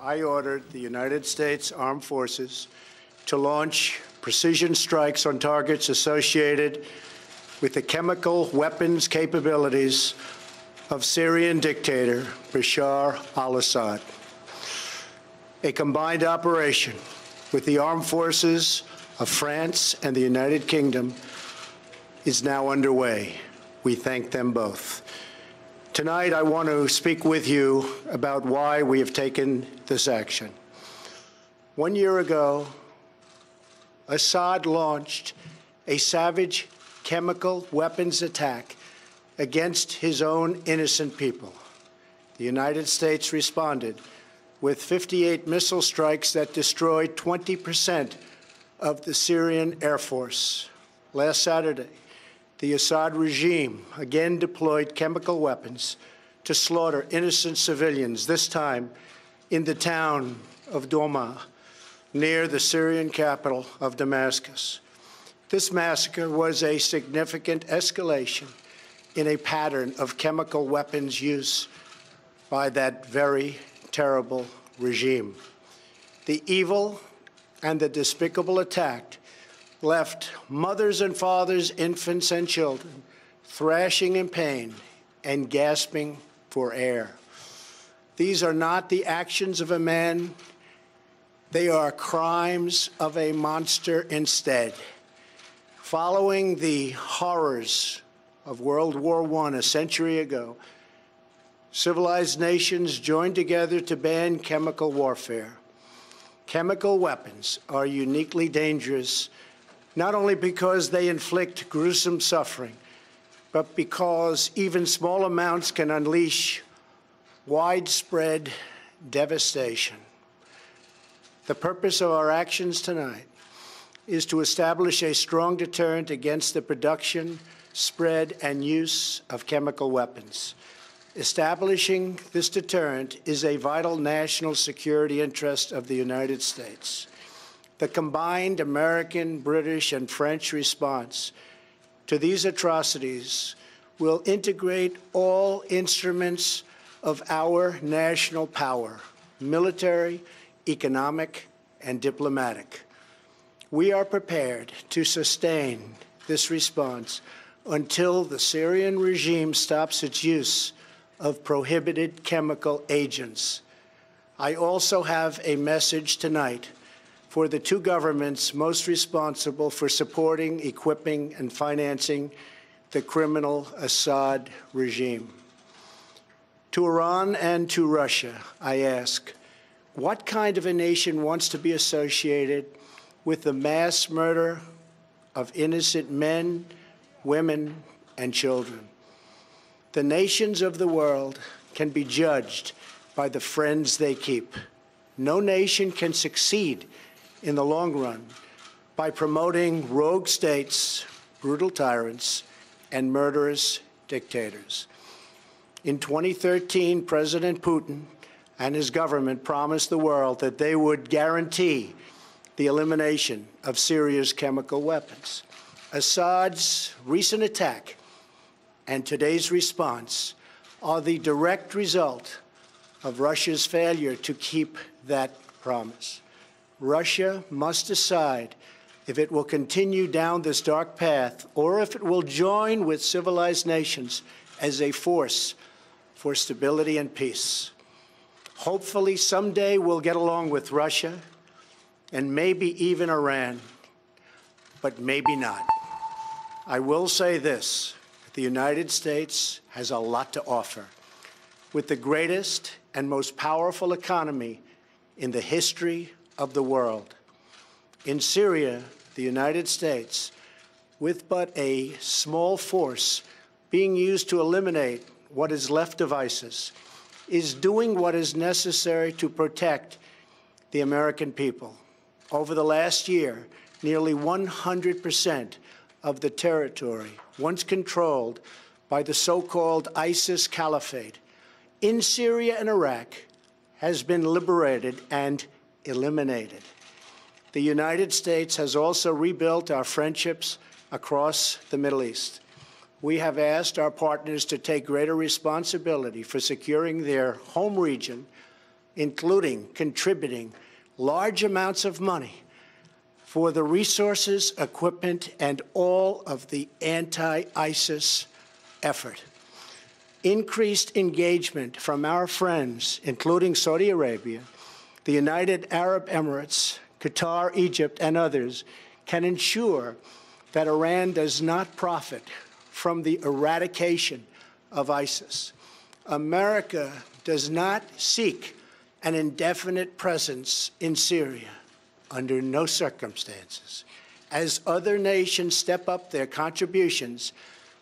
I ordered the United States Armed Forces to launch precision strikes on targets associated with the chemical weapons capabilities of Syrian dictator Bashar al-Assad. A combined operation with the armed forces of France and the United Kingdom is now underway. We thank them both. Tonight, I want to speak with you about why we have taken this action. 1 year ago, Assad launched a savage chemical weapons attack against his own innocent people. The United States responded with 58 missile strikes that destroyed 20% of the Syrian Air Force. Last Saturday, the Assad regime again deployed chemical weapons to slaughter innocent civilians, this time in the town of Douma, near the Syrian capital of Damascus. This massacre was a significant escalation in a pattern of chemical weapons use by that very terrible regime. The evil and the despicable attack left mothers and fathers, infants and children thrashing in pain and gasping for air. These are not the actions of a man. They are crimes of a monster instead. Following the horrors of World War I a century ago, civilized nations joined together to ban chemical warfare. Chemical weapons are uniquely dangerous, not only because they inflict gruesome suffering, but because even small amounts can unleash widespread devastation. The purpose of our actions tonight is to establish a strong deterrent against the production, spread, and use of chemical weapons. Establishing this deterrent is a vital national security interest of the United States. The combined American, British, and French response to these atrocities will integrate all instruments of our national power, military, economic, and diplomatic. We are prepared to sustain this response until the Syrian regime stops its use of prohibited chemical agents. I also have a message tonight for the two governments most responsible for supporting, equipping, and financing the criminal Assad regime. To Iran and to Russia, I ask, what kind of a nation wants to be associated with the mass murder of innocent men, women, and children? The nations of the world can be judged by the friends they keep. No nation can succeed in the long run by promoting rogue states, brutal tyrants, and murderous dictators. In 2013, President Putin and his government promised the world that they would guarantee the elimination of Syria's chemical weapons. Assad's recent attack and today's response are the direct result of Russia's failure to keep that promise. Russia must decide if it will continue down this dark path or if it will join with civilized nations as a force for stability and peace. Hopefully, someday we'll get along with Russia and maybe even Iran, but maybe not. I will say this, the United States has a lot to offer. With the greatest and most powerful economy in the history of the world. In Syria, the United States, with but a small force being used to eliminate what is left of ISIS, is doing what is necessary to protect the American people. Over the last year, nearly 100% of the territory once controlled by the so-called ISIS Caliphate in Syria and Iraq has been liberated and eliminated. The United States has also rebuilt our friendships across the Middle East. We have asked our partners to take greater responsibility for securing their home region including contributing large amounts of money for the resources, equipment, and all of the anti-ISIS effort. Increased engagement from our friends, including Saudi Arabia, the United Arab Emirates, Qatar, Egypt, and others, can ensure that Iran does not profit from the eradication of ISIS. America does not seek an indefinite presence in Syria under no circumstances. As other nations step up their contributions,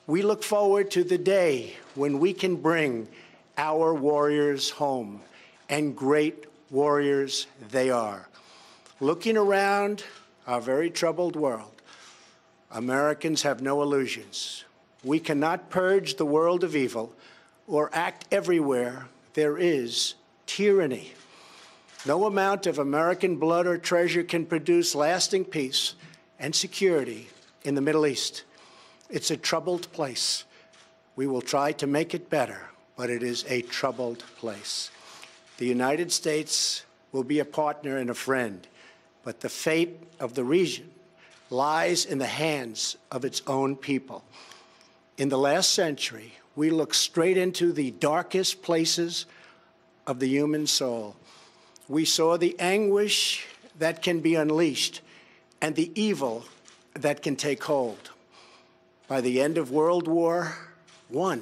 we look forward to the day when we can bring our warriors home, and great warriors they are. Looking around our very troubled world, Americans have no illusions. We cannot purge the world of evil or act everywhere there is tyranny. No amount of American blood or treasure can produce lasting peace and security in the Middle East. It's a troubled place. We will try to make it better, but it is a troubled place. The United States will be a partner and a friend, but the fate of the region lies in the hands of its own people. In the last century, we looked straight into the darkest places of the human soul. We saw the anguish that can be unleashed and the evil that can take hold. By the end of World War I,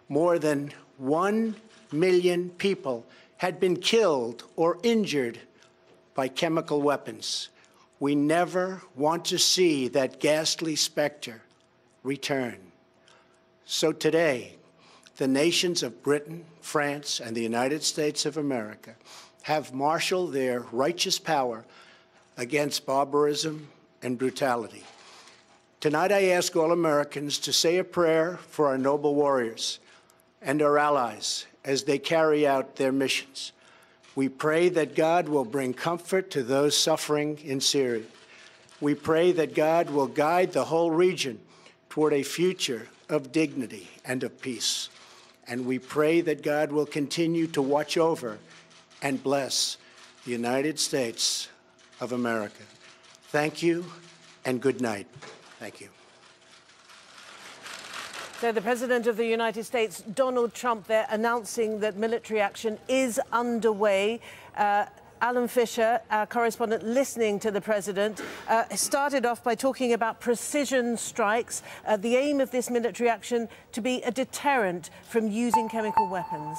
more than 1 million people had been killed or injured by chemical weapons. We never want to see that ghastly specter return. So today, the nations of Britain, France, and the United States of America have marshaled their righteous power against barbarism and brutality. Tonight, I ask all Americans to say a prayer for our noble warriors and our allies as they carry out their missions. We pray that God will bring comfort to those suffering in Syria. We pray that God will guide the whole region toward a future of dignity and of peace. And we pray that God will continue to watch over and bless the United States of America. Thank you and good night. Thank you. So the President of the United States, Donald Trump, there announcing that military action is underway. Alan Fisher, our correspondent, listening to the President, started off by talking about precision strikes, the aim of this military action to be a deterrent from using chemical weapons.